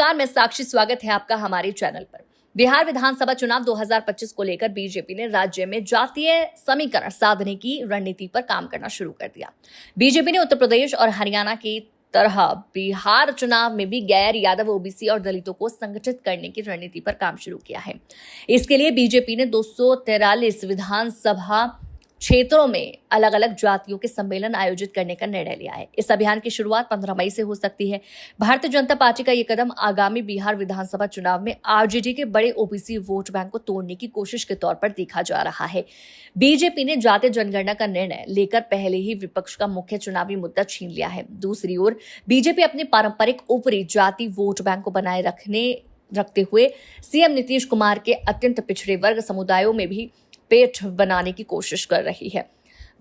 नमस्कार, मैं साक्षी। स्वागत है आपका हमारे चैनल पर। बिहार विधानसभा चुनाव 2025 को लेकर बीजेपी ने राज्य में जातीय समीकरण साधने की रणनीति पर काम करना शुरू कर दिया। बीजेपी ने उत्तर प्रदेश और हरियाणा की तरह बिहार चुनाव में भी गैर यादव, ओबीसी और दलितों को संगठित करने की रणनीति पर काम शुरू किया है। इसके लिए बीजेपी ने 243 विधानसभा क्षेत्रों में अलग अलग जातियों के सम्मेलन आयोजित करने का निर्णय लिया है। इस अभियान की शुरुआत 15 मई से हो सकती है। भारतीय जनता पार्टी का यह कदम आगामी बिहार विधानसभा चुनाव में आरजेडी के बड़े ओबीसी वोट बैंक को तोड़ने की कोशिश के तौर पर देखा जा रहा है। बीजेपी ने जातीय जनगणना का निर्णय लेकर पहले ही विपक्ष का मुख्य चुनावी मुद्दा छीन लिया है। दूसरी ओर बीजेपी अपने पारंपरिक ऊपरी जाति वोट बैंक को बनाए रखते हुए सीएम नीतीश कुमार के अत्यंत पिछड़े वर्ग समुदायों में भी पेट बनाने की कोशिश कर रही है।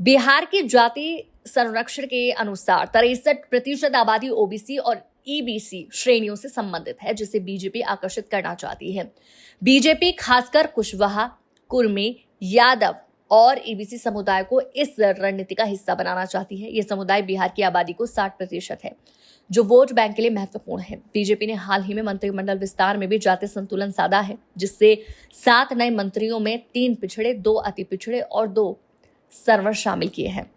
बिहार की जाति सर्वेक्षण के अनुसार 63% आबादी ओबीसी और ईबीसी श्रेणियों से संबंधित है, जिसे बीजेपी आकर्षित करना चाहती है। बीजेपी खासकर कुशवाहा, कुर्मी, यादव और ईबीसी समुदाय को इस रणनीति का हिस्सा बनाना चाहती है। यह समुदाय बिहार की आबादी को 60% है, जो वोट बैंक के लिए महत्वपूर्ण है। बीजेपी ने हाल ही में मंत्रिमंडल विस्तार में भी जातीय संतुलन साधा है, जिससे 7 नए मंत्रियों में 3 पिछड़े, 2 अति पिछड़े और 2 सर्वर शामिल किए हैं।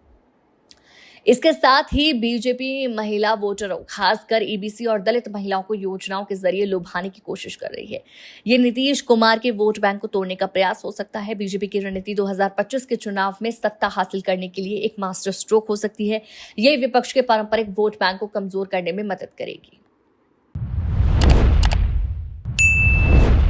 इसके साथ ही बीजेपी महिला वोटरों, खासकर ईबीसी और दलित महिलाओं को योजनाओं के जरिए लुभाने की कोशिश कर रही है। ये नीतीश कुमार के वोट बैंक को तोड़ने का प्रयास हो सकता है। बीजेपी की रणनीति 2025 के चुनाव में सत्ता हासिल करने के लिए एक मास्टर स्ट्रोक हो सकती है। ये विपक्ष के पारंपरिक वोट बैंक को कमजोर करने में मदद करेगी।